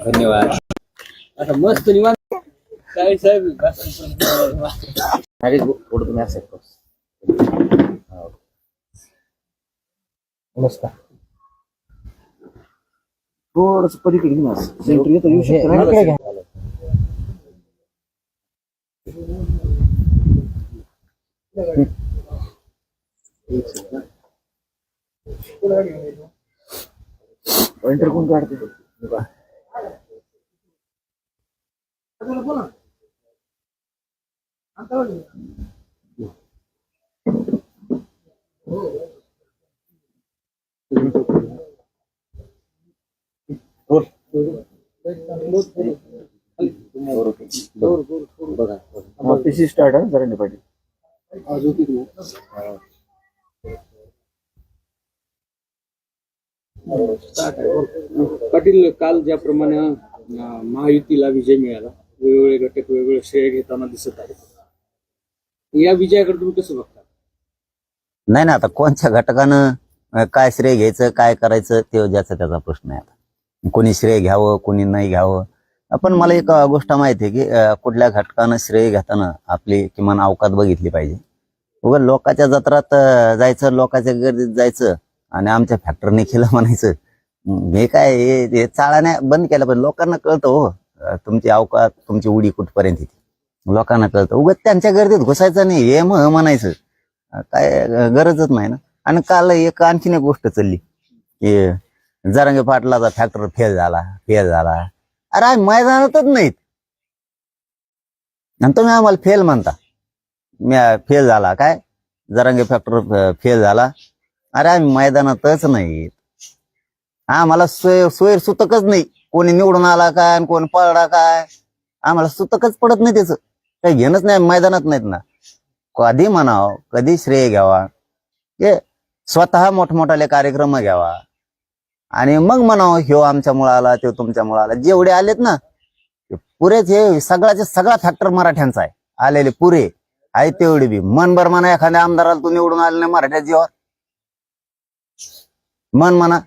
धन्यवाद. आता मस्त निवांत काय साहेब थोडं तुम्ही असं नमस्कार. थोडस पलीकडे घेऊन सेंटर येतो येऊ शकतो. पॉइंटर कोण काढते बघा पीसी स्टार्ट आहे जरा पाटील. पाटील, काल ज्याप्रमाणे महायुतीला विजय मिळाला, वेगवेगळे घटक वेगवेगळे श्रेय घेताना दिसत आहेत, या विजयाकडे तुम्ही कसं बघता? नाही ना, आता कोणत्या घटकानं काय श्रेय घ्यायचं काय करायचं ते ज्याचा त्याचा प्रश्न आहे. आता कोणी श्रेय घ्यावं कोणी नाही घ्यावं. पण मला एक गोष्ट माहिती आहे की कुठल्या घटकानं श्रेय घेताना आपली किमान अवकात बघितली पाहिजे. उगा लोकांच्या जत्रात जायचं, लोकांच्या गर्दीत जायचं आणि आमच्या फॅक्टरीने केलं म्हणायचं, हे काय हे चाळाने बंद केलं. पण लोकांना कळतं हो तुमची अवकात तुमची उडी कुठपर्यंत येते, लोकांना कळतं. उगाच त्यांच्या गर्दीत घुसायचं नाही हे म्हणायचं काय गरजच नाही ना. आणि काल एक आणखीन एक गोष्ट चालली की जरांगे पाटलाचा फॅक्टर फेल झाला. अरे आम्ही मैदानातच नाहीत आणि तुम्ही आम्हाला फेल म्हणता. फेल झाला काय, जरांगे फॅक्टर फेल झाला. अरे आम्ही मैदानातच नाहीत, आम्हाला सोयर सुतकच नाही. कोणी निवडून आला काय आणि कोण पळला काय आम्हाला सुतकच पडत नाही. त्याचं काही घेणंच नाही, मैदानात नाहीत ना. कधी म्हणावं, कधी श्रेय घ्यावा, हे स्वतः मोठमोठाले कार्यक्रम घ्यावा आणि मग म्हणावं ह्यो आमच्यामुळे आला तो तुमच्यामुळे आला. जेवढे आलेत ना पुरेच, हे सगळा फॅक्टर मराठ्यांचा आहे. आलेले पुरे आहे तेवढे बी. मनभर म्हणा एखाद्या आमदाराला तू निवडून आले नाही मराठ्या जीवावर, मन म्हणा.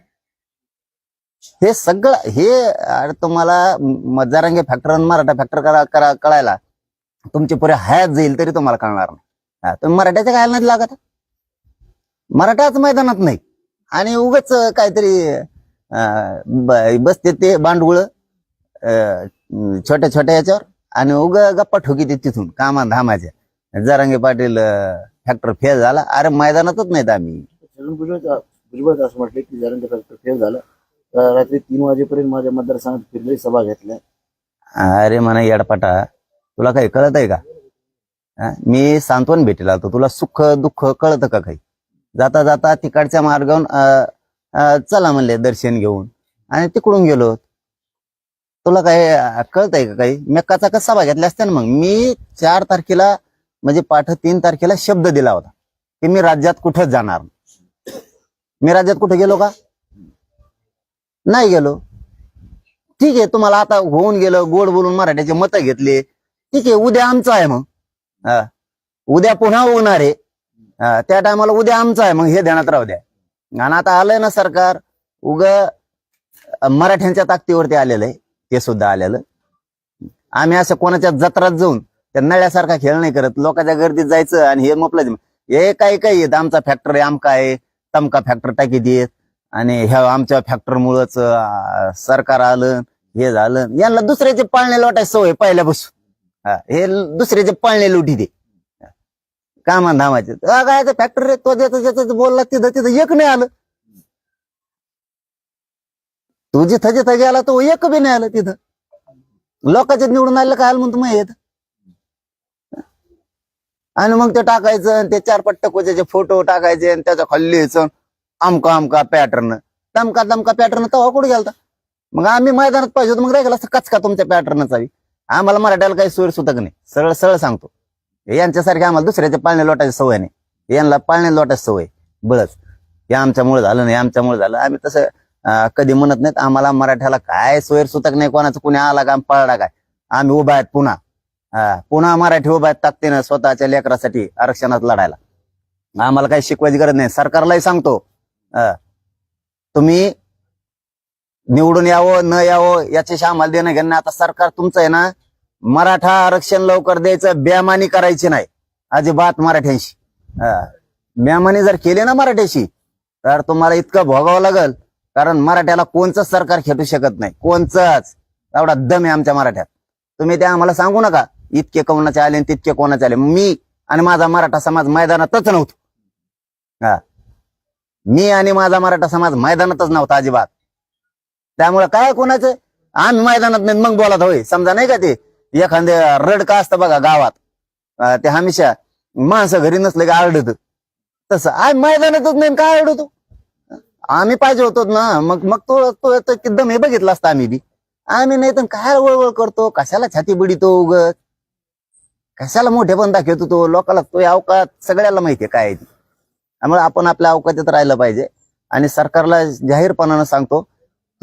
हे सगळं हे तुम्हाला जरांगे फॅक्टर मराठा फॅक्टर कळायला तुमचे पुरे हयात जाईल तरी तुम्हाला कळणार नाही. तुम्ही मराठ्याच्या काय नाही लागत, मराठाच मैदानात नाही आणि उगाच काहीतरी बसते ते बांडगुळ छोट्या छोट्या याच्यावर आणि उगा गप्पा ठोकी ते तिथून कामा धामाच्या. जरांगे पाटील फॅक्टर फेल झाला, अरे मैदानातच नाहीत आम्ही. भुजबळ असं म्हटलं की जरांगे फॅक्टर फेल झालं, रात्री 3 वाजेपर्यंत माझ्या मतदारसंघात फिरले, सभा घेतल्या. अरे म्हणा येडपाटा, तुला काही कळत आहे का? मी सांत्वन भेटेल आलो, तुला सुख दुःख कळतं का काही? जाता जाता तिकडच्या मार्गावरून चला म्हणले दर्शन घेऊन आणि तिकडून गेलो. तुला काय कळतंय का काही? मी कसा सभा घेतल्या असत्या ना. मग मी 4 तारखेला म्हणजे पाठ 3 तारखेला शब्द दिला होता की मी राज्यात कुठंच जाणार. मी राज्यात कुठे गेलो का? नाही गेलो. ठीक आहे, तुम्हाला आता होऊन गेलं, गोड बोलून मराठ्याचे मतं घेतले, ठीक आहे. उद्या आमचं आहे, मग उद्या पुन्हा होणार आहे. त्या टायमाला उद्या आमचं आहे, मग हे ध्यानात राहू द्या. आणि आता आलंय ना सरकार, मराठ्यांच्या ताकदीवरती आलेलं आहे, ते सुद्धा आलेलं. आम्ही असं कोणाच्या जत्रात जाऊन त्या नळ्यासारखा खेळ नाही करत. लोकांच्या गर्दीत जायचं आणि हे म्हटलं हे काही येत आमचा फॅक्टर आहे, आमका आहे तमका फॅक्टर टाकी देत आणि ह्या आमच्या फॅक्टरमुळेच सरकार आलं, हे झालं. यांना दुसऱ्याचे पाळणे लोटायची सवय पहिल्यापासून. हे दुसऱ्याचे पाळणे लुटी दे कामा धामाचे. काय फॅक्टरी तो ज्याचं बोलला तिथं एक नाही आलं. तू जिथं गेला तो एक बी नाही आलं. तिथं लोकांचे निवडून आलं काय म्हणतो मग येत. आणि मग ते टाकायचं, ते 4 पट्टकोचे फोटो टाकायचे आणि त्याच्या खाली आमका पॅटर्न तमका पॅटर्न तवा कुठे गेलता. मग आम्ही मैदानात पाहिजे होतो, मग राहिला असं कचका तुमच्या पॅटर्नचा. आम्हाला मराठ्याला काही सोय सुतक नाही, सरळ सरळ सांगतो. यांच्यासारखे आम्हाला दुसऱ्याचे पाळणे लोटायची सवय नाही, यांना पाळणे लोटायची सवय बळच. हे आमच्यामुळे झालं नाही, आमच्यामुळे झालं. आम्ही तसं कधी म्हणत नाहीत. आम्हाला मराठ्याला काय सोयर सुतक नाही, कोणाचं कुणी आला का पळला काय. आम्ही उभा आहेत पुन्हा मराठी उभा आहेत ताकदीनं स्वतःच्या लेकरासाठी आरक्षणात लढायला. आम्हाला काही शिकवायची गरज नाही. सरकारलाही सांगतो, तुम्ही निवडून यावं न यावं याच्याशी आम्हाला देणं घेणं नाही. आता सरकार तुमचं आहे ना, मराठा आरक्षण लवकर द्यायचं, बेमानी करायची नाही अजिबात मराठ्यांशी. बेमानी जर केली ना मराठ्याशी तर तुम्हाला इतकं भोगावं लागल, कारण मराठ्याला कोणचंच सरकार खेटू शकत नाही, कोणचंच. एवढा दम आहे आमच्या मराठ्यात. तुम्ही ते आम्हाला सांगू नका इतके कोणाचे आले आणि तितके कोणाचे आले. मी आणि माझा मराठा समाज मैदानातच नव्हतो. मी आणि माझा मराठा समाज मैदानातच नव्हता अजिबात. त्यामुळे काय कोणाचं आम्ही मैदानात नाही मग बोलत होय, समजा नाही का ते एखादे रड का असतं बघा गावात, ते हमेशा माणसं घरी नसले की आरडत, तसं आम्ही मैदानातच नाही काय आरडतो. आम्ही पाहिजे होतो ना, मग मग तो दम हे बघितला असता आम्ही बी. आम्ही नाही तर काय वळवळ करतो, कशाला छाती बडितो उगत, कशाला मोठे पण दाखवतो तो लोकांना. तो अवकात सगळ्याला माहितीये काय आहे ती. त्यामुळे आपण आपल्या अवकाशात राहिलं पाहिजे. आणि सरकारला जाहीरपणानं सांगतो,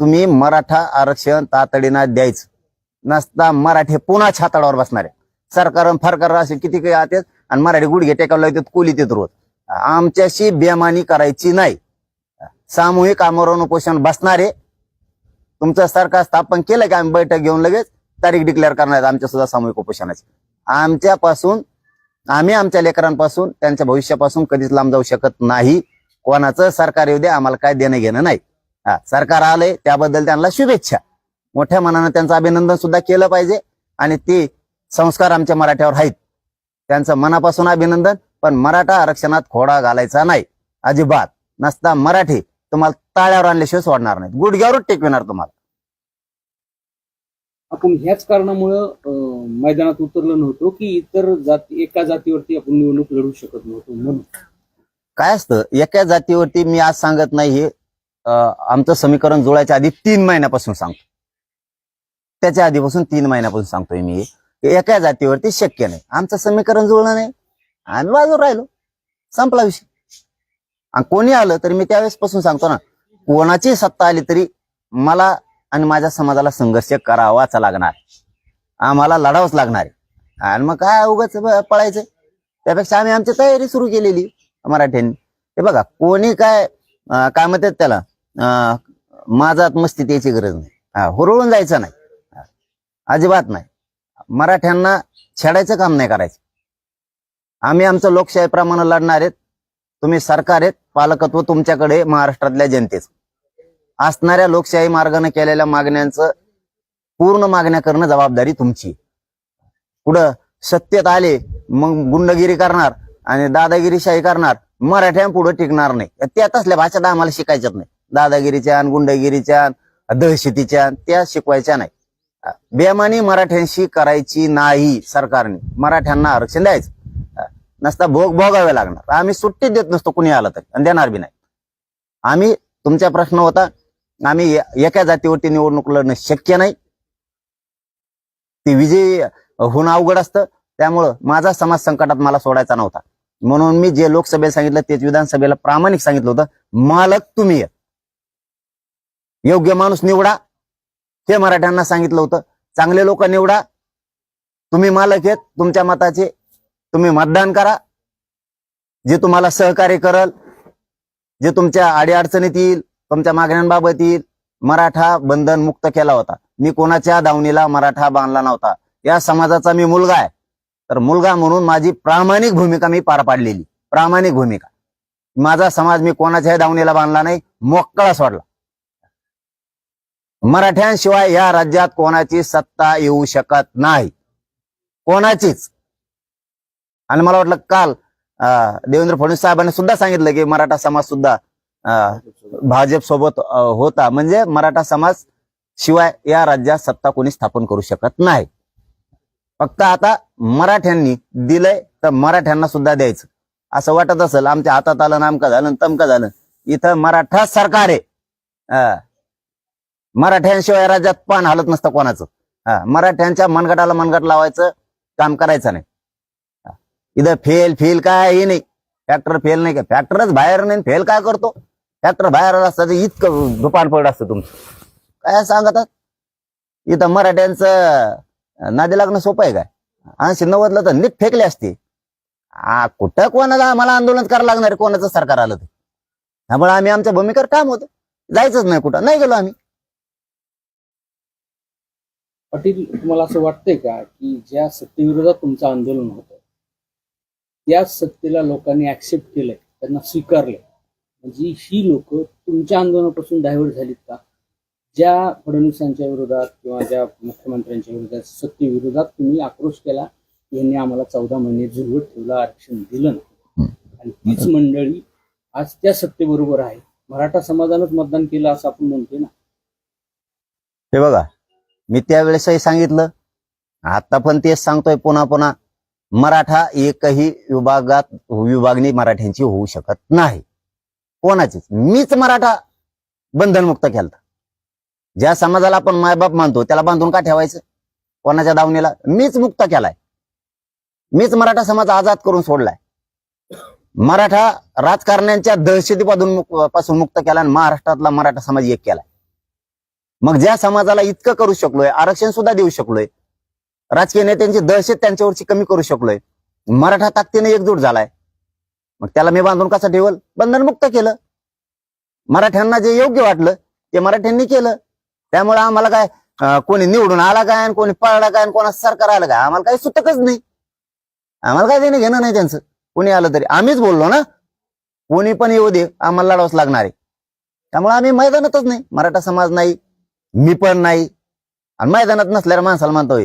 तुम्ही मराठा आरक्षण तातडीनं द्यायचं, नसता मराठे पुन्हा छाताडावर बसणार आहे. सरकार फरकार असे किती काही आतेत आणि मराठी गुडघे टेकावला येतात, कोलीत येत रोज. आमच्याशी बेमानी करायची नाही. सामूहिक आमरण उपोषण बसणारे, तुमचं सरकार स्थापन केलं की आम्ही बैठक घेऊन लगेच तारीख डिक्लेअर करणार आहेत आमच्या सुद्धा सामूहिक उपोषणाची. आमच्यापासून, आम्ही आमच्या लेकरांपासून, त्यांच्या भविष्यापासून कधीच लांब जाऊ शकत नाही. कोणाचं सरकार येऊ दे, आम्हाला काय देणं घेणं नाही. सरकार आलंय त्याबद्दल त्यांना शुभेच्छा, मोठ्या मनानं त्यांचं अभिनंदन सुद्धा केलं पाहिजे. आणि ते संस्कार आमच्या मराठ्यावर आहेत, त्यांचं मनापासून अभिनंदन. पण मराठा आरक्षणात खोडा घालायचा नाही अजिबात. नसता मराठी तुम्हाला ताळ्यावर आणल्याशिवाय सोडणार नाहीत, गुडघ्यावरच टेकविणार तुम्हाला. आपण ह्याच कारणामुळं मैदानात उतरलो नव्हतो की इतर जाती, एका जातीवरती आपण निवडणूक लढू शकत नव्हतो म्हणून? काय असतं एका जातीवरती, मी आज सांगत नाही हे, आमचं समीकरण जुळायच्या आधी 3 महिन्यापासून सांगतो. त्याच्या आधीपासून 3 महिन्यापासून सांगतोय मी, एका जातीवरती शक्य नाही. आमचं समीकरण जुळलं नाही, आम्ही बाजूवर राहिलो, संपला विषय. आणि कोणी आलं तरी मी त्यावेळेस पासून सांगतो ना, कोणाची सत्ता आली तरी मला आणि माझ्या समाजाला संघर्ष करावाच लागणार, आम्हाला लढावंच लागणार आहे. आणि मग काय उगाच पळायचं, त्यापेक्षा आम्ही आमची तयारी सुरू केलेली मराठ्यांनी. हे बघा, कोणी काय काय म्हणतात त्याला, माझ्यात मस्ती त्याची गरज नाही, हुरळून जायचं नाही, अजिबात नाही. मराठ्यांना छेडायचं काम नाही करायचं. आम्ही आमचं लोकशाहीप्रमाणे लढणार आहेत. तुम्ही सरकार आहेत, पालकत्व तुमच्याकडे महाराष्ट्रातल्या जनतेचं. असणाऱ्या लोकशाही मार्गाने केलेल्या मागण्यांचं पूर्ण मागण्या करणं जबाबदारी तुमची. पुढं सत्तेत आले मग गुंडगिरी करणार आणि दादागिरीशाही करणार, मराठ्यांपुढे टिकणार नाही. त्या तसल्या भाषा आम्हाला शिकायच्याच नाही, दादागिरीच्या गुंडगिरीच्या दहशतीच्या त्या शिकवायच्या नाही. बेमानी मराठ्यांशी करायची नाही सरकारने. मराठ्यांना आरक्षण द्यायचं, नसता भोगावे लागणार. आम्ही सुट्टी देत नसतो कुणी आलं तरी, आणि देणार बी नाही. आम्ही, तुमचा प्रश्न होता, आम्ही एका जातीवरती निवडणूक लढणं शक्य नाही, ती विजयी होणं अवघड असतं. त्यामुळं माझा समाज संकटात मला सोडायचा नव्हता, म्हणून मी जे लोकसभेला सांगितलं तेच विधानसभेला प्रामाणिक सांगितलं होतं. मालक तुम्ही आहे, योग्य माणूस निवडा, हे मराठ्यांना सांगितलं होतं. चांगले लोक निवडा, तुम्ही मालक आहेत तुमच्या मताचे, तुम्ही मतदान करा. जे तुम्हाला सहकार्य करल, जे तुमच्या अडीअडचणीत येईल, तुमच्या मागण्यांबाबत येईल. मराठा बंधन मुक्त केला होता. मी कोणाच्या दावणीला मराठा बांधला नव्हता. या समाजाचा मी मुलगा आहे, तर मुलगा म्हणून माझी प्रामाणिक भूमिका मी पार पाडलेली, प्रामाणिक भूमिका. माझा समाज मी कोणाच्याही दावणीला बांधला नाही, मोकळा सोडला. मराठ्यांशिवाय या राज्यात कोणाची सत्ता येऊ शकत नाही, कोणाचीच. आणि मला वाटलं काल देवेंद्र फडणवीस साहेबांनी सुद्धा सांगितलं की मराठा समाज सुद्धा भाजप सोबत होता, म्हणजे मराठा समाज शिवाय या राज्यात सत्ता कोणी स्थापन करू शकत नाही. फक्त आता मराठ्यांनी दिलंय तर मराठ्यांना सुद्धा द्यायचं. असं वाटत असेल आमच्या हातात आलं, नामकं झालं, तमकं झालं, इथं मराठा सरकार आहे. मराठ्यांशिवाय राज्यात पान हालत नसतं कोणाचं. मराठ्यांच्या मनगटाला मनगट लावायचं काम करायचं नाही. इथं फेल काय नाही, फॅक्टर फेल नाही का, फॅक्टरच बाहेर नाही, फेल काय करतो. फॅक्टर बाहेर असतं इतकं दुपान पड असतं तुमचं, काय सांगतात. इथं मराठ्यांचं नादी लागणं सोपं आहे काय? 80-90ला तर नीट फेकले असते. कुठं कोणाला आम्हाला आंदोलन करायला लागणार आहे, कोणाचं सरकार आलं तर. त्यामुळे आम्ही आमच्या भूमिकेवर काम होतं, जायचंच नाही कुठं, नाही गेलो आम्ही. पाटील, तुम्हाला असं वाटतंय का की ज्या सत्तेविरोधात तुमचं आंदोलन होतं त्या सत्तेला लोकांनी ऍक्सेप्ट केलंय, त्यांना स्वीकारलंय, म्हणजे ही लोक तुमच्या आंदोलनापासून डायव्हर्ट झालीत का? ज्या फडणवीसांच्या विरोधात किंवा ज्या मुख्यमंत्र्यांच्या विरोधात सत्तेविरोधात तुम्ही आक्रोश केला, यांनी आम्हाला 14 महिने झुलवत ठेवलं, आरक्षण दिलं नाही, आणि तीच मंडळी आज त्या सत्तेबरोबर आहे. मराठा समाजानंच मतदान केलं असं आपण म्हणतोय ना. हे बघा, मी त्यावेळेसही सांगितलं, आता पण तेच सांगतोय पुन्हा पुन्हा, मराठा एकही विभागणी मराठ्यांची होऊ शकत नाही, कोणाचीच. मीच मराठा बंधनमुक्त केलता. ज्या समाजाला आपण मायबाप मानतो त्याला बांधून का ठेवायचं कोणाच्या दावणीला? मीच मुक्त केलाय. मीच मराठा समाज आजाद करून सोडलाय. मराठा राजकारण्यांच्या दहशतीपासून मुक्त केला आणि महाराष्ट्रातला मराठा समाज एक केलाय. मग ज्या समाजाला इतकं करू शकलोय, आरक्षण सुद्धा देऊ शकलोय, राजकीय नेत्यांची दहशत त्यांच्यावरची कमी करू शकलोय, मराठा ताकदीने एकजूट झालाय, मग त्याला मी बांधून कसं ठेवल? बंधनमुक्त केलं. मराठ्यांना जे योग्य वाटलं ते मराठ्यांनी केलं. त्यामुळे आम्हाला काय कोणी निवडून आला काय आणि कोणी पळला काय आणि कोणाचं सरकार आलं काय, आम्हाला काही सुतकच नाही. आम्हाला काय देणं घेणं नाही त्यांचं. कोणी आलं तरी आम्हीच बोललो ना, कोणी पण येऊ दे, आम्हाला लढावंच लागणार आहे. त्यामुळे आम्ही मैदानातच नाही, मराठा समाज नाही, मी पण नाही. आणि मैदानात नसल्यावर माणसाला म्हणतोय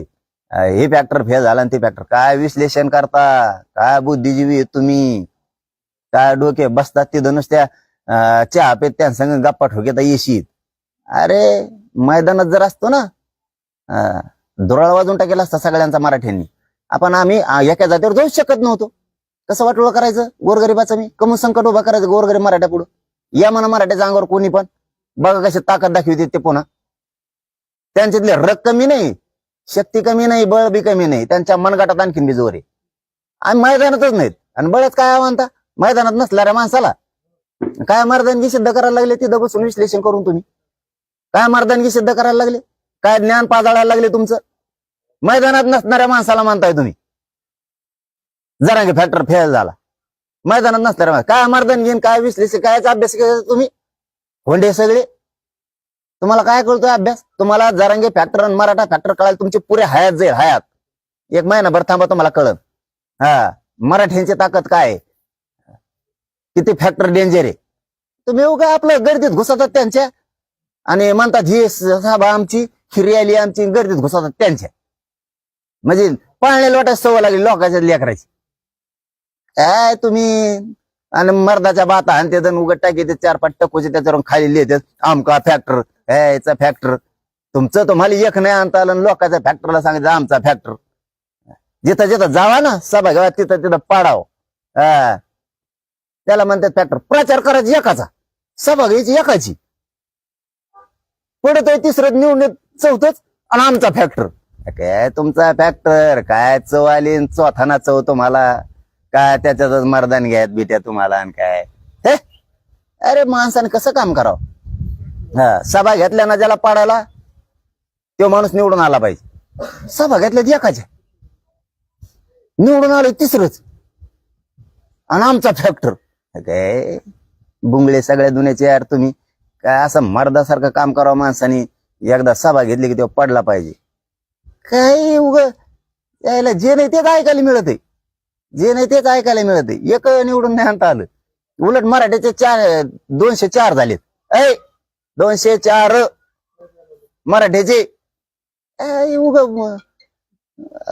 हे फॅक्टर फेल झाला आणि ते फॅक्टर. काय विश्लेषण करता, काय बुद्धिजीवी आहे तुम्ही, काय डोके बसतात तिथं नुसत्या चहा पेत त्यांसंग गप्पा ठोकेता येशीत. अरे मैदानात जर असतो ना, दुराळ वाजून टाकेला असता सगळ्यांचा मराठ्यांनी. आम्ही एका जातीवर जाऊच शकत नव्हतो. कसं वाटोळं करायचं गोरगरिबाचं? मी कमून संकट उभा करायचं गोरगरीब मराठ्या पुढं? या म्हणा मराठ्याच्या अंगावर कोणी पण, बघा कशी ताकद दाखवते ते. पुन्हा त्यांच्यातले रग कमी नाही, शक्ती कमी नाही, बळ बी कमी नाही, त्यांच्या मनगटात आणखीन बी जोर आहे. आम्ही मैदानातच नाहीत आणि बळच काय म्हणता मैदानात नसणाऱ्या माणसाला? काय मर्दानगी सिद्ध करायला लागले तिथं बसून विश्लेषण करून? तुम्ही काय मर्दानगी सिद्ध करायला लागले? काय ज्ञान पाजाळायला लागले तुमचं? मैदानात नसणाऱ्या माणसाला म्हणताय तुम्ही जरांगे फॅक्टर फेल झाला. मैदानात नसणाऱ्या काय मर्दानगी, काय विश्लेषण, कायचा अभ्यास केला तुम्ही? होंडे सगळे, तुम्हाला काय कळतोय अभ्यास? तुम्हाला जरांगे फॅक्टर आणि मराठा फॅक्टर कळायला तुमची पुरे हयात जाईल, हयात. 1 महिनाभर थांबा, तुम्हाला कळत मराठ्यांची ताकद काय, किती फॅक्टर डेंजर आहे. तुम्ही उगा आपलं गर्दीत घुसतात त्यांच्या आणि म्हणतात ही सभा आमची, ही रॅली आमची, गर्दीत घुसतात त्यांच्या. म्हणजे पाळणे लोटायची सवय लागली लोकांच्या लेकराची. काय तुम्ही आणि मर्दाच्या बाता आणि ते उघड टाकी 4-5 टक्कोचे त्याच्यावरून खाली लिहितात आमका फॅक्टर, याचा फॅक्टर. तुमचं तुम्हाला एक नाही आणता आलं, लोकांच्या फॅक्टरला सांगायचं आमचा फॅक्टर. जिथं जिथं जावा ना सभा घ्यावा, तिथं तिथं पाडाव. त्याला म्हणतात फॅक्टर. प्रचार करायचा एकाचा, सभा घ्यायची एकाची, पुढे तिसरं निवडून चौथच आणि आमचा फॅक्टर. काय तुमचा फॅक्टर? काय चव आली चौथाना चव तुम्हाला? काय त्याच्यातच मर्दान घ्यायत बिट्या तुम्हाला आणि काय हे? अरे माणसाने कसं काम करावं? सभा घेतल्या ना ज्याला पाडायला तो माणूस निवडून आला पाहिजे. सभा घेतल्या एकाच्या, निवडून आले तिसरंच आणि आमचा फॅक्टर. काय बुंगळे सगळ्या दुनियाचे यार तुम्ही. काय असं मर्दासारखं काम करावं माणसाने? एकदा सभा घेतली की तेव्हा पडला पाहिजे. काही उग यायला जे नाही तेच ऐकायला मिळत आहे, जे नाही तेच ऐकायला मिळत आहे. एक निवडून नाही आणता आलं. उलट मराठीचे 204 झालेत. 204 मराठीचे. उग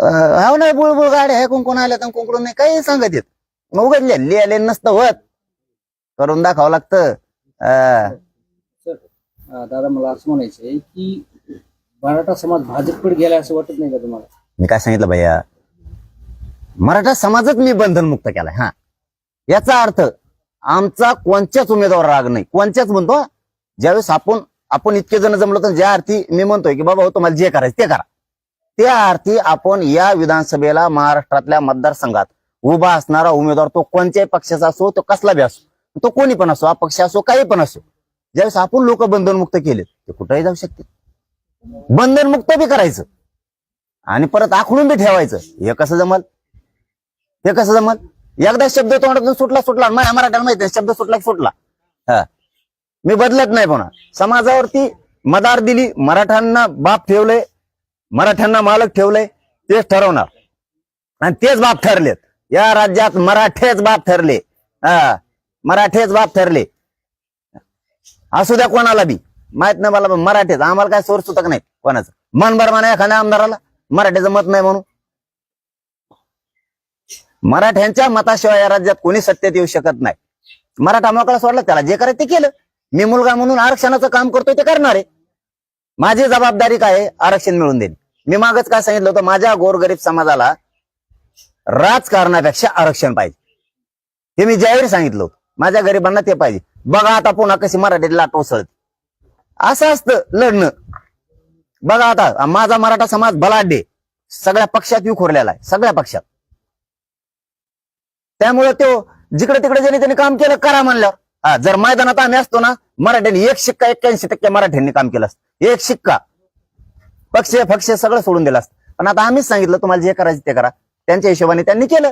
हा नाही बुळबुळ गाड्या आहे, कोण आल्या तर कोण नाही, काही सांगत येत. मग उघडले लिहायला नसतं होत, करून दाखवावं लागतं. दादा, मला असं म्हणायचंय की मराठा समाज भाजपकडे गेला असं वाटत नाही का तुम्हाला? मी काय सांगितलं भैया, मराठा समाजच मी बंधनमुक्त केलाय. याचा अर्थ आमचा कोणत्याच उमेदवार राग नाही, कोणत्याच म्हणतो. ज्यावेळेस आपण इतके जण जमलो तर ज्या अर्थी मी म्हणतोय की बाबा हो तुम्हाला जे करायचं ते करा, त्या अर्थी आपण या विधानसभेला महाराष्ट्रातल्या मतदारसंघात उभा असणारा उमेदवार तो कोणत्याही पक्षाचा असो, तो कसला बी असो, तो कोणी पण असो, अपक्ष असो, काही पण असो, ज्यावेळेस आपण लोक बंधनमुक्त केले ते कुठेही जाऊ शकते. बंधनमुक्त बी करायचं आणि परत आखडून बी ठेवायचं. हे कसं जमल? हे कसं जमल? एकदा शब्द तोंडातून सुटला माझ्या मराठ्याला माहिती आहे, शब्द सुटला. मी बदलत नाही. पुन्हा समाजावरती मदार दिली, मराठ्यांना बाप ठेवलंय, मराठ्यांना मालक ठेवलंय तेच ठरवणार आणि तेच बाप ठरलेत या राज्यात. मराठेच बाप ठरले. मराठेच बाप ठरले. असू द्या कोणाला बी माहित नाही मला, पण मराठेच. आम्हाला काय सोर्स सुतक नाही कोणाचं. मनभर म्हणा एखाद्या आमदाराला मराठ्याचं मत नाही म्हणून. मराठ्यांच्या मताशिवाय या राज्यात कोणी सत्तेत येऊ शकत नाही. मराठा मोकळा सोडला, त्याला जे करायचं ते केलं. मी मुलगा म्हणून आरक्षणाचं काम करतोय ते करणार आहे. माझी जबाबदारी काय आहे? आरक्षण मिळवून देणे. मी मागच काय सांगितलं होतं, माझ्या गोरगरीब समाजाला राजकारणापेक्षा आरक्षण पाहिजे. हे मी जाहीर सांगितलं होतं. माझ्या गरिबांना ते पाहिजे. बघा आता पुन्हा कशी मराठी लाट उसळते. असं असतं लढणं. बघा आता माझा मराठा समाज बलाढ्य सगळ्या पक्षात विखुरलेला आहे, सगळ्या पक्षात. त्यामुळे तो जिकडे तिकडे ज्यांनी त्यांनी काम केलं करा म्हणल्यावर. जर मैदानात आम्ही असतो ना, मराठ्यांनी 81% मराठ्यांनी काम केलं असतं. 1 शिक्का. पक्ष सगळं सोडून दिलं असतं. पण आता आम्हीच सांगितलं तुम्हाला जे करायचं ते करा. त्यांच्या हिशोबाने त्यांनी केलं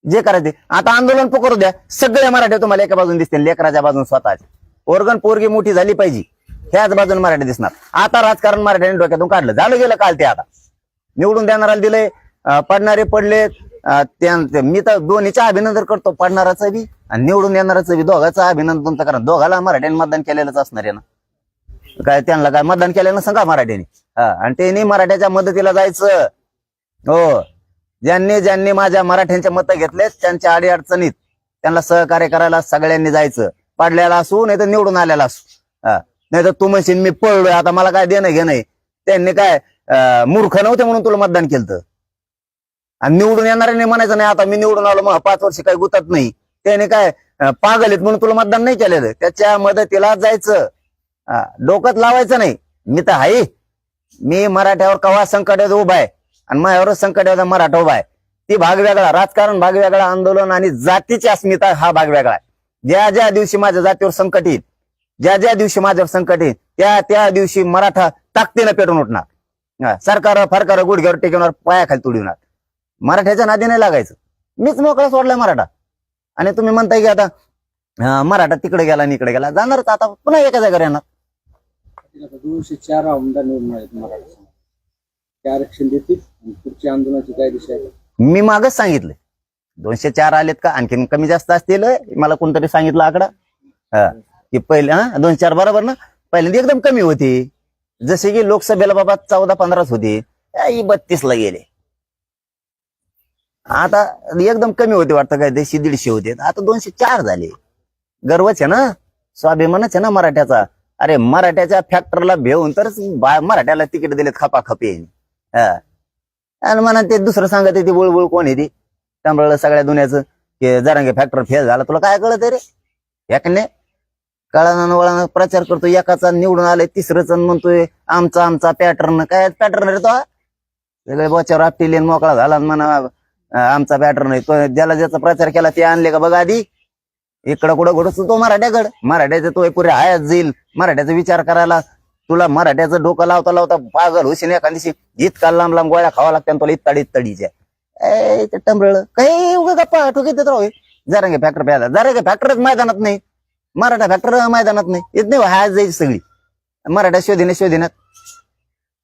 जे करायचे. आता आंदोलन पकडू द्या, सगळे मराठे तुम्हाला एका बाजून दिसतील, लेकराच्या बाजून स्वतःच्या. ओरगन पोरगी मोठी झाली पाहिजे ह्याच बाजून मराठी दिसणार. आता राजकारण मराठ्यांनी डोक्यातून काढलं, झालं गेलं काल ते. आता निवडून देणाराला दिलंय, पडणारे पडले. मी तर दोन्हीचं अभिनंदन करतो, पडणाराचं बी आणि निवडून देणाराचं बी. दोघांचं अभिनंदन तर करा. दोघाला मराठ्यांनी मतदान केलेलंच असणार आहे ना. काय त्यांना काय मतदान केलं ना सांगा मराठ्यांनी. आणि त्यांनी मराठ्याच्या मदतीला जायचं. हो, ज्यांनी माझ्या मराठ्यांच्या मतं घेतलेत त्यांच्या अडीअडचणीत त्यांना सहकार्य करायला सगळ्यांनी जायचं. पडलेला असू नाही तर निवडून आलेला असू. नाही तर तू म्हणशील मी पळलोय आता मला काय देणं घेणं आहे. त्यांनी काय मूर्ख नव्हते म्हणून तुला मतदान केलं. आणि निवडून येणाऱ्यांनी म्हणायचं नाही आता मी निवडून आलो मग 5 वर्ष काही गुतत नाही. त्याने काय पागल आहेत म्हणून तुला मतदान नाही केलेलं. त्याच्या मदतीला जायचं, डोकत लावायचं नाही. मी तर आहे, मी मराठ्यावर कवा संकट उभा आहे आणि माझ्यावर संकट मराठा उभा आहे. ती भाग वेगळा, राजकारण भाग वेगळा, आंदोलन आणि जातीची अस्मिता हा भाग वेगळा आहे. ज्या ज्या दिवशी माझ्या जातीवर संकट येईल, ज्या ज्या दिवशी माझ्यावर संकट येईल, त्या दिवशी मराठा ताकदीनं पेटून उठणार. सरकार फरकार गुडघ्यावर टेकवणार, पायाखाली तुडविणार. मराठ्याच्या नादी नाही लागायचं. मीच मोकळा सोडलाय मराठा. आणि तुम्ही म्हणताय की आता मराठा तिकडे गेला आणि इकडे गेला, जाणारच आता पुन्हा एका जागेवर येणार. 204 आमदार निवडून आहेत मराठा समाज. ते आरक्षण देतील आणि पुढच्या आंदोलनाची काय दिशा आहे? मी मागच सांगितलं 204 आलेत का आणखीन कमी जास्त असतील. मला कोणतरी सांगितलं आकडा की पहिले 204 बरोबर ना. पहिल्यांदा एकदम कमी होती, जसे की लोकसभेला बाबा 14-15 होते, 32ला गेले. आता एकदम कमी होते वाटतं, काय 150-150 होते, आता 204 झाले. गर्वच आहे ना, स्वाभिमानच आहे ना मराठ्याचा. अरे मराठ्याच्या फॅक्टरला भेऊन तरच मराठ्याला तिकीट दिलेत खपाखपी. आणि म्हणा ते दुसरं सांगत ती बुळबुळ कोण आहे ती त्यामुळे सगळ्या दुनियाचं की जरांगे फॅक्टर फेल झाला. तुला काय कळत रे? एकने कळानं वळानं प्रचार करतो, एकाचा निवडून आलाय, तिसरंच म्हणतोय आमचा पॅटर्न. काय पॅटर्न रे तो? सगळे बोच्यावर आपटी मोकळा झाला म्हणा आमचा पॅटर्न आहे. तो ज्याला ज्याचा प्रचार केला ते आणले का बघा आधी. इकडं कुठं घडत तो मराठ्याकडं. मराठ्याचं तो पुरे आयात जाईल. मराठ्याचा विचार करायला तुला मराठ्याचं डोकं लावता लावता पागल होशील एखाद दिवशी. इतका लांब लांब गोळ्या खावा लागत्या तुला इत्ताडीच्या. ते टंबळ काही उगा गप्पा ठोकीत राहू. जरांगे फॅक्टर प्यायला, जरांगे फॅक्टरच मैदानात नाही, मराठा फॅक्टर मैदानात नाही. येत नाही हाय जायची सगळी मराठा शोधिण्यात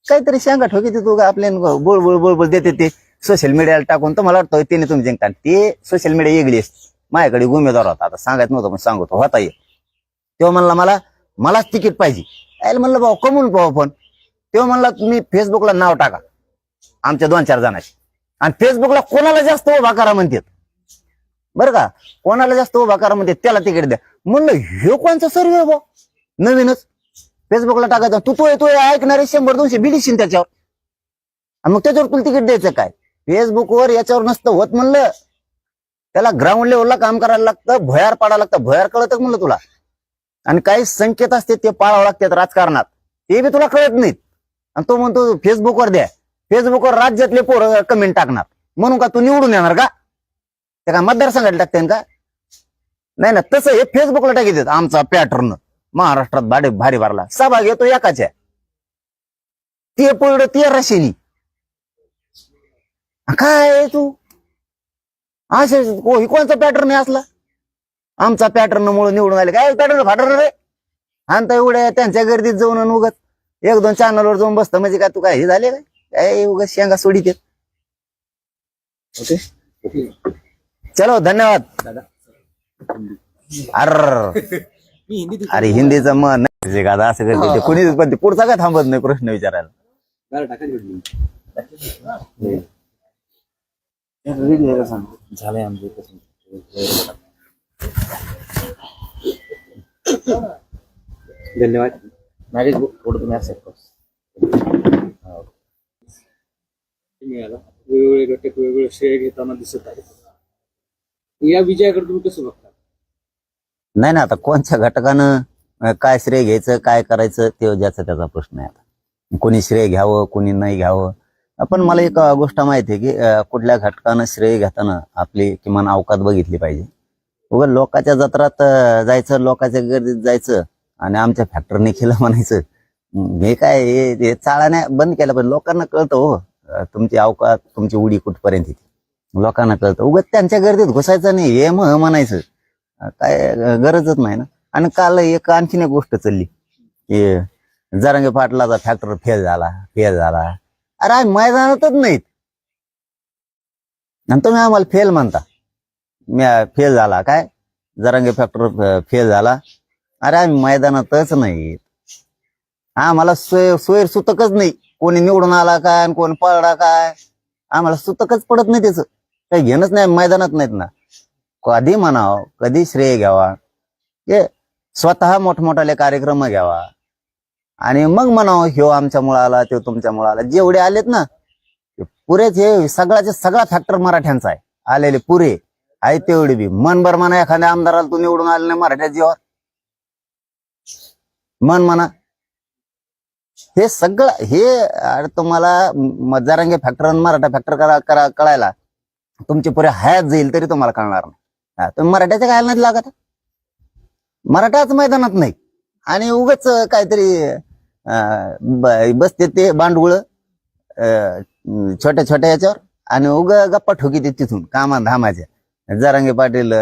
काहीतरी सांगा ठोकीत तू आपल्या बोळ देते ते सोशल मीडियाला टाकून. तर मला वाटतं त्याने तुम्ही जिंकता. ते सोशल मीडिया वेगळी असते. माझ्याकडे उमेदवार होता, आता सांगायचं नव्हतं पण सांगतो होता ये. तेव्हा म्हणला मलाच तिकीट पाहिजे. यायला म्हणलं भाऊ कमवून पाहू आपण. तेव्हा म्हणला तुम्ही फेसबुकला नाव टाका आमच्या 2-4 जणांची आणि फेसबुकला कोणाला जास्त उभा करा म्हणतात बरं का, कोणाला जास्त उभा करा म्हणतात त्याला तिकीट द्या. म्हणलं हे कोणचा सर्वे भाऊ नवीनच फेसबुकला टाकायचं. तू ऐकणारे 100-200 बिडीशील त्याच्यावर आणि मग त्याच्यावर तुला तिकीट द्यायचं काय? फेसबुकवर याच्यावर नसतं होत म्हणलं. त्याला ग्राउंड लेवलला काम करायला लागतं, भयार पाडायला लागतं. भयार कळत म्हणलं तुला. आणि काही संकेत असते ते पाळावं लागतात राजकारणात, ते बी तुला कळत नाहीत. आणि तो म्हणतो फेसबुकवर द्या. फेसबुकवर राज्यातले पोरं कमेंट टाकणार म्हणून का तू निवडून येणार का? त्या काय मतदारसंघाला टाकते का? नाही ना, तसं हे फेसबुकला टाकीत आमचा पॅटर्न महाराष्ट्रात भारी भरला. सहभाग येतो एकाच्या, ते पुढं ते रशिनी. काय तू असे कोणचा पॅटर्न आहे असला? आमचा पॅटर्न मुळे निवडून आले. काय पॅटर्न फाटर रे? आणि एवढ्या त्यांच्या गर्दीत जाऊन उगत एक दोन चॅनलवर जाऊन बसतं म्हणजे काय तू काय हे झाले काय उगाच शेंगा सोडीत ओके. चलो धन्यवाद. दादा अरे हिंदीचं मन नाही का आता असं करते ते. कुणी पण ते पुढचा काय थांबत नाही प्रश्न विचारायला. रेडी आहे का सांग. झालंय आमचं धन्यवाद. नागेश भाऊ, थोडं तुम्ही accept करा. मिळाला वेगवेगळे घटक वेगवेगळे श्रेय घेताना दिसत आहेत. या विजयाकडे तुम्ही कसं बघता? नाही ना आता कोणत्या घटकानं काय श्रेय घ्यायचं काय करायचं ते ज्याचा त्याचा प्रश्न आहे. आता कोणी श्रेय घ्यावं कोणी नाही घ्यावं. पण मला एक गोष्ट माहिती आहे की कुठल्या घटकानं श्रेय घेताना आपली किमान अवकात बघितली पाहिजे. उगाच लोकांच्या जत्रात जायचं लोकांच्या गर्दीत जायचं आणि आमच्या फॅक्टरीने केलं म्हणायचं हे काय हे चाळाने बंद केलं पाहिजे. लोकांना कळतं हो तुमची अवकात तुमची उडी कुठपर्यंत येते लोकांना कळतं. उगाच त्यांच्या गर्दीत घुसायचं नाही हे म्हणायचं काय गरजच नाही ना. आणि काल एक आणखीन एक गोष्ट चालली की जरांगे पाटलाचा फॅक्टर फेल झाला. अरे आम्ही मैदानातच नाहीत आणि तुम्ही आम्हाला फेल म्हणता. फेल झाला काय जरांगे फॅक्टर फेल झाला. अरे आम्ही मैदानातच नाहीत. आम्हाला सोयर सुतकच नाही. कोणी निवडून आला काय आणि कोण पळला काय आम्हाला सुतकच पडत नाही. त्याचं काही घेणंच नाही. मैदानात नाहीत ना. कधी म्हणावं कधी श्रेय घ्यावा हे स्वतः मोठमोठाले कार्यक्रम घ्यावा आणि मग म्हणावं ह्यो आमच्यामुळे आला तो तुमच्यामुळे आला. जेवढे आलेत ना पुरेच हे सगळा फॅक्टर मराठ्यांचा आहे. आलेले पुरे आहे तेवढे बी मनभर म्हणा. एखाद्या आमदाराला तू निवडून आले नाही मराठ्या जीवावर मन म्हणा. हे सगळं हे तुम्हाला जरांगे फॅक्टर आणि मराठा फॅक्टर कळायला तुमची पुरे हयात जाईल तरी तुम्हाला कळणार नाही. तुम्ही मराठ्याच्या काय नाही लागत. मराठाच मैदानात नाही आणि उगाच काहीतरी बसते ते बांडगुळ छोट्या छोट्या याच्यावर आणि गप्पा ठोकी ते तिथून कामा धामाच्या. जरांगे पाटील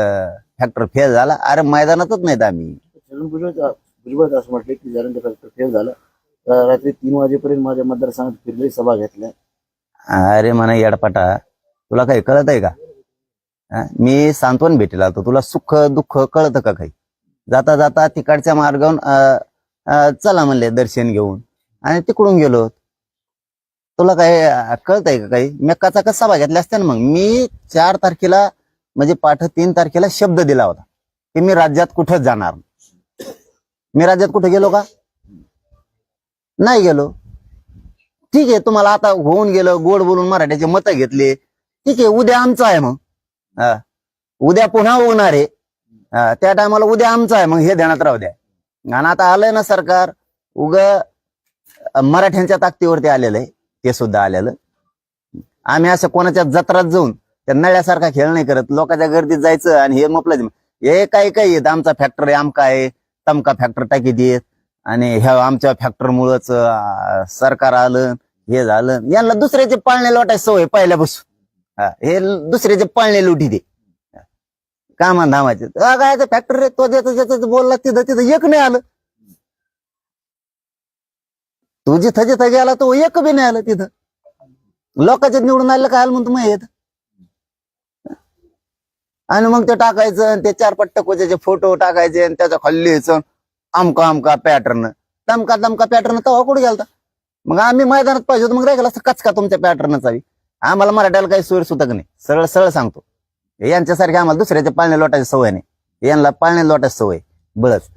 फॅक्टर फेल झाला. अरे मैदानातच नाहीत आम्ही. भुजबळ असं म्हटलं की जरांगे फॅक्टर फेल झालं. रात्री 3 वाजेपर्यंत माझ्या मतदारसंघात फिरले सभा घेतल्या. अरे म्हणा येडपाटा तुला काही कळत आहे का? मी सांत्वन भेटीला आलतो. तुला सुख दुःख कळतं का काही? जाता जाता तिकडच्या मार्गावरून चला म्हणले दर्शन घेऊन आणि तिकडून गेलो. तुला काय कळतंय का काही? मी कचा सभा घेतल्या असत्या ना. मग मी 4 तारखेला म्हणजे पाठ 3 तारखेला शब्द दिला होता की मी राज्यात कुठंच जाणार. मी राज्यात कुठे गेलो का? नाही गेलो. ठीक आहे तुम्हाला आता होऊन गेलं गोड बोलून मराठ्याचे मतं घेतले. ठीक आहे उद्या आमचं आहे. मग उद्या पुन्हा होणार आहे. त्या टायमाला उद्या आमचं आहे. मग हे ध्यानात राहू द्या. आणि आता आलंय ना सरकार मराठ्यांच्या ताकदीवरती आलेलं आहे. ते सुद्धा आलेलं. आम्ही असं कोणाच्या जत्रात जाऊन त्या नळ्यासारखा खेळ नाही करत. लोकांच्या गर्दीत जायचं आणि हे म्हटलं हे काही येत आमचा फॅक्टर आहे आमका आहे तमका फॅक्टर टाकी देत आणि ह्या आमच्या फॅक्टरमुळंच सरकार आलं हे झालं. यांना दुसऱ्याचे पाळणे लोटायची सवय पहिल्यापासून. हे दुसऱ्याचे पाळणे लुटी दे कामा धामाचे. काय फॅक्टर रे तो ज्याचं बोलला तिथं एक नाही आलं. तू जिथं गेला तो एक बी नाही आलं. तिथं लोकांच्या निवडून आलं काय आलं म्हणतो मग येत. आणि मग ते टाकायचं आणि ते 4 पट्टकोचे फोटो टाकायचे आणि त्याच्या खाली यायचं आमका पॅटर्न तमका पॅटर्न तवा कुठे गेलता. मग आम्ही मैदानात पाहिजे होतो. मग राहिला असं कचका तुमच्या पॅटर्नचा. आम्हाला मराठ्याला काही सोयर सुतक नाही. सरळ सांगतो. यांच्यासारखे आम्हाला दुसऱ्याच्या पाळणे लोटायची सवय नाही. यांना पाळणे लोटायची सवय बळच.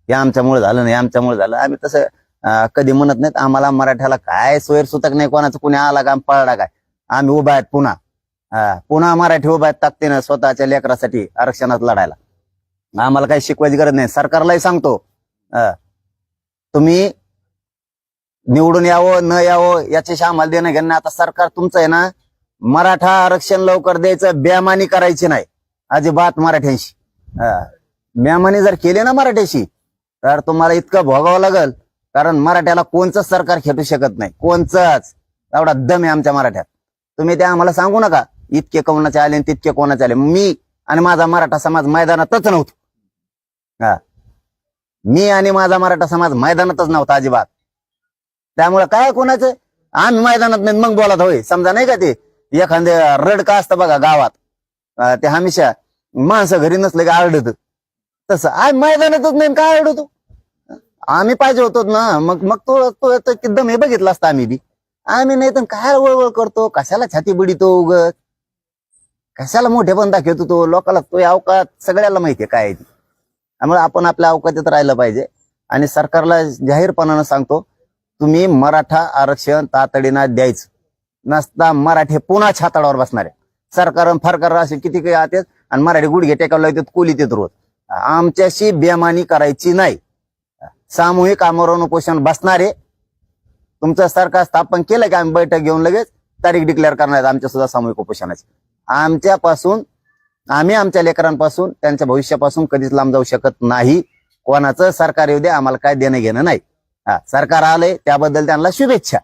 हे आमच्यामुळे झालं नाही आमच्यामुळे झालं. आम्ही तसं कधी म्हणत नाहीत. आम्हाला मराठ्याला काय सोयर सुतक नाही. कोणाचं कुणी आला का पळला काय. आम्ही उभा आहेत पुन्हा मराठी उभा आहेत ताकदीनं स्वतःच्या लेकरासाठी आरक्षणात लढायला. आम्हाला काही शिकवायची गरज नाही. सरकारलाही सांगतो तुम्ही निवडून यावं न यावं याच्याशी आम्हाला देणं घेणं. आता सरकार तुमचं आहे ना. मराठा आरक्षण लवकर द्यायचं बेमानी करायची नाही अजिबात मराठ्यांशी. बेमानी जर केली ना मराठ्याशी तर तुम्हाला इतकं भोगावं लागल. कारण मराठ्याला कोणचंच सरकार खेटू शकत नाही. कोणचंच. एवढा दम आहे आमच्या मराठ्यात. तुम्ही ते आम्हाला सांगू नका इतके कोणाचे आले तितके कोणाचे आले. मी आणि माझा मराठा समाज मैदानातच नव्हतो. मी आणि माझा मराठा समाज मैदानातच नव्हता अजिबात. त्यामुळे काय कोणाचं आम्ही मैदानात नाही मग बोलत होय समजा नाही का ते एखादे रडका असतं बघा गावात ते हमेशा माणसं घरी नसले की आरडत तसं आम्ही मैदानातच नाही काय आरडतो आम्ही पाहिजे होतो ना मग मग तो एकदम हे बघितलं असतं आम्ही बी आम्ही नाही तर काय वळवळ करतो कशाला छाती बुडीतो उगत कशाला मोठेपण दाखवतो तो लोकांना तो अवकात सगळ्याला माहितीये काय आहे ती त्यामुळे आपण आपल्या अवकाशात राहिलं पाहिजे आणि सरकारला जाहीरपणानं सांगतो तुम्ही मराठा आरक्षण तातडीनं द्यायचं नसता मराठी पुन्हा छाताडावर बसणार आहे सरकार फरकार असे किती काही आतात आणि मराठी गुडघे टेकावला येतात कोली येतात रोज आमच्याशी बेमानी करायची नाही सामूहिक आमरण उपोषण बसणारे तुमचं सरकार स्थापन केलं की आम्ही बैठक घेऊन लगेच तारीख डिक्लेअर करणार आमच्या सुद्धा सामूहिक उपोषणाची आमच्यापासून आम्ही आमच्या लेकरांपासून त्यांच्या भविष्यापासून कधीच लांब जाऊ शकत नाही कोणाचं सरकार येऊ दे आम्हाला काय देणं घेणं नाही सरकार आलंय त्याबद्दल त्यांना शुभेच्छा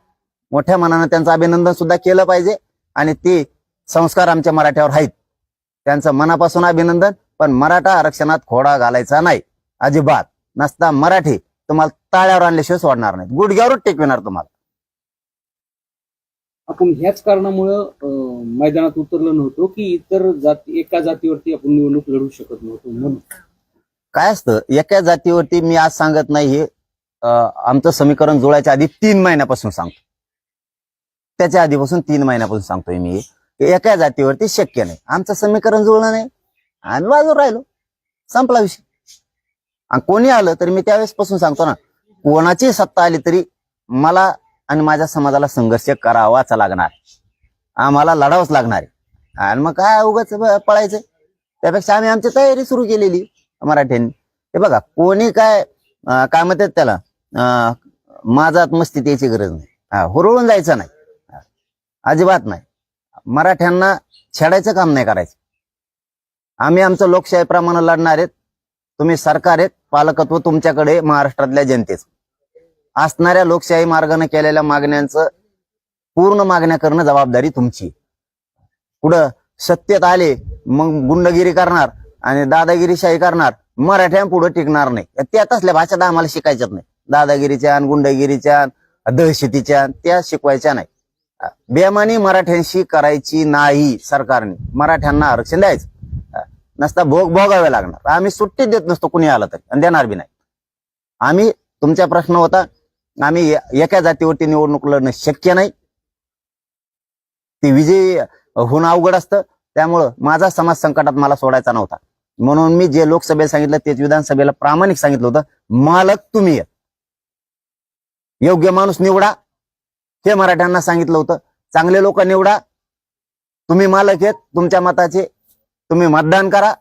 मोठ्या मनानं त्यांचं अभिनंदन सुद्धा केलं पाहिजे आणि ते संस्कार आमच्या मराठ्यावर आहेत त्यांचं मनापासून अभिनंदन पण मराठा आरक्षणात खोडा घालायचा नाही अजिबात नसता मराठी तुम्हाला ताळ्यावर आणल्याशिवाय सोडणार नाही गुडघ्यावरच टेकविणार तुम्हाला आपण ह्याच कारणामुळं मैदानात उतरलो नव्हतो की इतर जाती एका जातीवरती आपण निवडणूक लढू शकत नव्हतो म्हणून काय असतं एका जातीवरती मी आज सांगत नाही हे आमचं समीकरण जुळायच्या आधी 3 महिन्यापासून सांगतो त्याच्या आधीपासून 3 महिन्यापासून सांगतोय मी एका जातीवरती शक्य नाही आमचं समीकरण जुळलं नाही आम्ही बाजूवर राहिलो संपला विषय आणि कोणी आलं तरी मी त्यावेळेस पासून सांगतो ना कोणाची सत्ता आली तरी मला आणि माझ्या समाजाला संघर्ष करावाच लागणार आम्हाला लढावंच लागणार आहे आणि मग काय उगाच पळायचं त्यापेक्षा आम्ही आमची तयारी सुरू केलेली मराठ्यांनी हे बघा कोणी काय काय म्हणतात त्याला माझात मस्ती द्यायची गरज नाही हुरळून जायचं नाही अजिबात नाही मराठ्यांना छेडायचं काम नाही करायचं आम्ही आमचं लोकशाहीप्रमाणे लढणार आहेत तुम्ही सरकार आहेत पालकत्व तुमच्याकडे महाराष्ट्रातल्या जनतेच असणाऱ्या लोकशाही मार्गाने केलेल्या मागण्यांचं पूर्ण मागण्या करणं जबाबदारी तुमची पुढं सत्तेत आले मग गुंडगिरी करणार आणि दादागिरीशाही करणार मराठ्यांपुढे टिकणार नाही त्या तसल्या भाषा आम्हाला शिकायच्याच नाही दादागिरीच्या गुंडगिरीच्या दहशतीच्या त्या शिकवायच्या नाही बेमानी मराठ्यांशी करायची नाही सरकारने मराठ्यांना आरक्षण द्यायचं नसता भोगावे लागणार आम्ही सुट्टी देत नसतो कुणी आलं तरी आणि देणार बी नाही आम्ही तुमचा प्रश्न होता आम्ही एका जातीवरती निवडणूक लढणं शक्य नाही ती विजयी होणं अवघड असतं त्यामुळं माझा समाज संकटात मला सोडायचा नव्हता म्हणून मी जे लोकसभेला सांगितलं तेच विधानसभेला प्रामाणिक सांगितलं होतं मालक तुम्ही योग्य माणूस निवडा हे मराठ्यांना सांगितलं होतं चांगले लोक निवडा तुम्ही मालक आहेत तुमच्या मताचे तुम्ही मतदान करा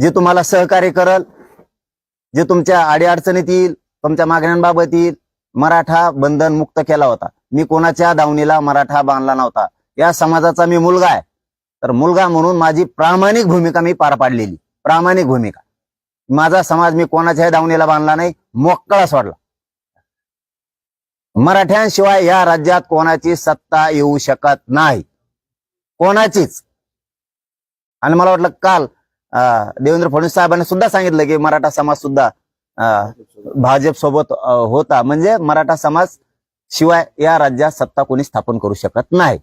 जे तुम्हाला सहकार्य करल जे तुमच्या अडीअडचणीत येईल तुमच्या मागण्यांबाबत येईल मराठा बंधन मुक्त केला होता मी कोणाच्या दावणीला मराठा बांधला नव्हता या समाजाचा मी मुलगा आहे तर मुलगा म्हणून माझी प्रामाणिक भूमिका मी पार पाडलेली प्रामाणिक भूमिका माझा समाज मी कोणाच्याही दावणीला बांधला नाही मोकळा सोडला मराठ्यांशिवाय या राज्यात कोणाची सत्ता येऊ शकत नाही कोणाचीच आणि मला वाटलं काल देवेंद्र फडणवीस साहेबांनी सुद्धा सांगितलं की मराठा समाज सुद्धा भाजप सोबत होता म्हणजे मराठा समाज शिवाय या राज्यात सत्ता कोणी स्थापन करू शकत नाही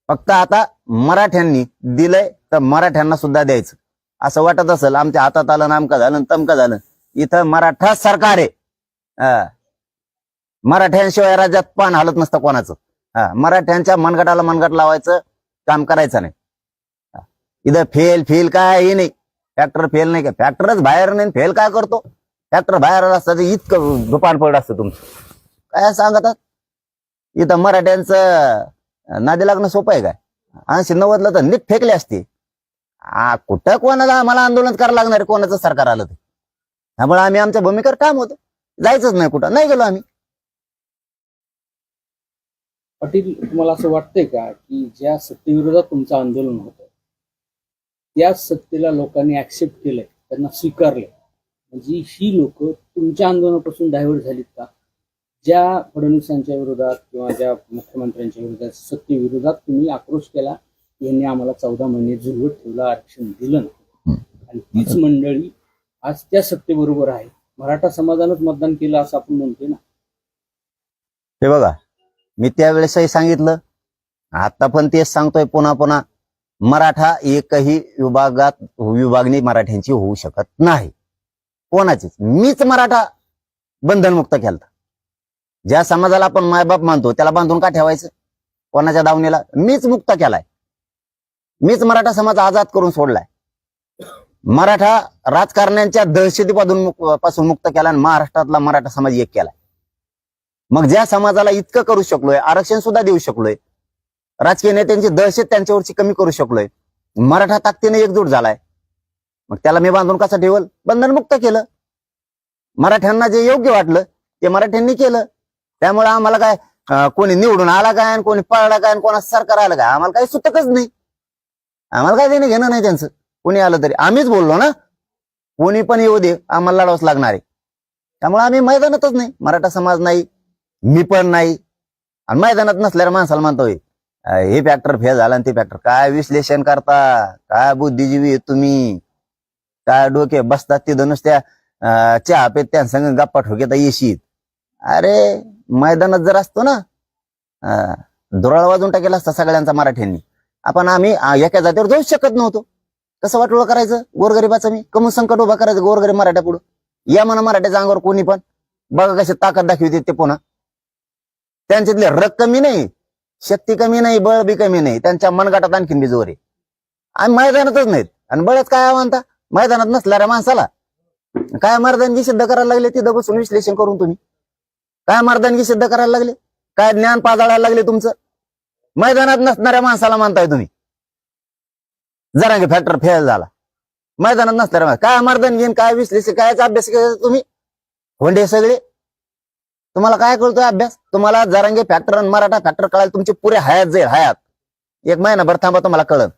फक्त आता मराठ्यांनी दिलंय तर मराठ्यांना सुद्धा द्यायचं असं वाटत असेल आमच्या हातात आलं नामका झालं तमका झालं इथं मराठा सरकार आहे मराठ्यांशिवाय राज्यात पान हालत नसतं कोणाचं मराठ्यांच्या मनगटाला मनगट लावायचं काम करायचं नाही इथं फेल काय नाही फॅक्टर फेल नाही का फॅक्टरच बाहेर नाही फेल काय करतो फॅक्टर बाहेर असतं इतकं दुपान पड असतं तुमचं काय सांगतात इथं मराठ्यांचं नादी लागणं सोपं आहे काय 80-90ला तर नीट फेकले असते कुठं कोणाला आम्हाला आंदोलन करायला लागणार कोणाचं सरकार आलं तर त्यामुळे आम्ही आमच्या भूमिकेवर काम होतं जायचंच नाही कुठं नाही गेलो आम्ही पाटील तुम्हाला असं वाटतंय का की ज्या सत्तेविरोधात तुमचं आंदोलन होतं त्या सत्तेला लोकांनी ऍक्सेप्ट केलंय त्यांना स्वीकारलंय म्हणजे ही लोक तुमच्या आंदोलनापासून डायव्हर्ट झालीत का ज्या फडणवीसांच्या विरोधात किंवा ज्या मुख्यमंत्र्यांच्या विरोधात सत्तेविरोधात तुम्ही आक्रोश केला यांनी आम्हाला 14 महिने झुलवत ठेवलं आरक्षण दिलं नाही आणि तीच मंडळी आज त्या सत्तेबरोबर आहे मराठा समाजानंच मतदान केलं असं आपण म्हणतोय ना हे बघा, मी त्यावेळेसही सांगितलं, आता पण तेच सांगतोय पुन्हा पुन्हा, मराठा एकही विभागणी मराठ्यांची होऊ शकत नाही, कोणाचीच. मीच मराठा बंधनमुक्त केलता. ज्या समाजाला आपण मायबाप मानतो त्याला बांधून का ठेवायचं कोणाच्या दावणीला? मीच मुक्त केलाय. मीच मराठा समाज आजाद करून सोडलाय. मराठा राजकारण्यांच्या पासून मुक्त केला आणि महाराष्ट्रातला मराठा समाज एक केलाय. मग ज्या समाजाला इतकं करू शकलोय, आरक्षण सुद्धा देऊ शकलोय, राजकीय नेत्यांची दहशत त्यांच्यावरची कमी करू शकलोय, मराठा ताकदीने एकजूट झालाय, मग त्याला मी बांधून कसं ठेवल? बंधनमुक्त केलं. मराठ्यांना जे योग्य वाटलं ते मराठ्यांनी केलं. त्यामुळे आम्हाला काय कोणी निवडून आला काय आणि कोणी पळला काय आणि कोणा सरकार आलं काय आम्हाला काही सुटतच नाही. आम्हाला काय देणं घेणं नाही त्यांचं. कोणी आलं तरी आम्हीच बोललो ना, कोणी पण येऊ दे आम्हाला लढावंच लागणार आहे. त्यामुळे आम्ही मैदानातच नाही, मराठा समाज नाही, मी पण नाही. आणि मैदानात नसल्यावर माणसाला म्हणतोय हे फॅक्टर फेल झाला आणि ते फॅक्टर. काय विश्लेषण करता, काय बुद्धिजीवी तुम्ही, काय डोके बसतात तिथं नुसत्या चहा पेत त्यांसंग गप्पा ठोकेता येशीत. अरे मैदानात जर असतो ना, दुराळ वाजून टाकेला असता सगळ्यांचा मराठ्यांनी. आम्ही एका जातीवर जाऊच शकत नव्हतो. कसं वाटोळं करायचं गोरगरिबाचं? मी कमून संकट उभा करायचं गोरगरीब मराठ्या पुढं? या म्हणा मराठ्याच्या अंगावर कोणी पण, बघा कशी ताकद दाखवते ते. पुन्हा त्यांच्यातले रग कमी नाही, शक्ती कमी नाही, बळ बी कमी नाही, त्यांच्या मनगटात आणखीन बी जोर आहे. आम्ही मैदानातच नाहीत आणि बळच काय म्हणता मैदानात नसणाऱ्या माणसाला. काय मर्दानगी सिद्ध करायला लागले तिथं बसून विश्लेषण करून तुम्ही? काय मर्दानगी सिद्ध करायला लागले? काय ज्ञान पाजाळायला लागले तुमचं? मैदानात नसणाऱ्या माणसाला मानताय तुम्ही जरांगे फॅक्टर फेल झाला. मैदानात नसणाऱ्या काय मर्दानगी, काय विश्लेषण, कायचा अभ्यास केला तुम्ही? होंडे सगळे तुम्हाला काय कळतोय अभ्यास? तुम्हाला जरांगे फॅक्टर आणि मराठा फॅक्टर कळायला तुमची पुरे हयात जाईल, हयात. एक महिनाभर थांबा तुम्हाला कळत.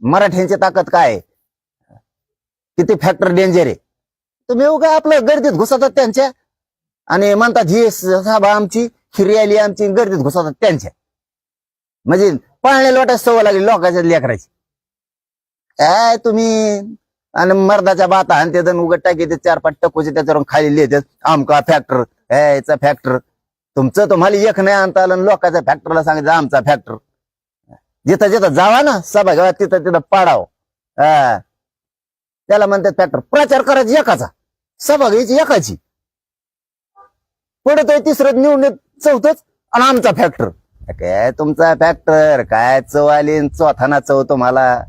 मराठ्यांची ताकद काय आहे, किती फॅक्टर डेंजर आहे. तुम्ही काय आपलं गर्दीत घुसतात त्यांच्या आणि म्हणतात ही सभा आमची, ही रॅली आमची, गर्दीत घुसतात त्यांच्या. म्हणजे पाळण्या लोटायची सवय लागली लोकांच्या लेकराची. काय तुम्ही आणि मर्दाच्या बाता आणि ते उगत टाकी ते 4-5 टक्कोचे त्याच्यावरून खाली लिहितात आमका फॅक्टर, याचा फॅक्टर. तुमचं तुम्हाला एक नाही आणता आलं, लोकांच्या फॅक्टरला सांगितलं आमचा फॅक्टर. जिथं जिथं जावा ना सभा घ्यावा तिथं तिथं पाडाव. त्याला म्हणतात फॅक्टर. प्रचार करायची एकाचा, सभा घ्यायची एकाची, पुढे तो तिसरं निवडून चौथच आणि आमचा फॅक्टर. काय तुमचा फॅक्टर, काय चव आली चौथाना चव तुम्हाला.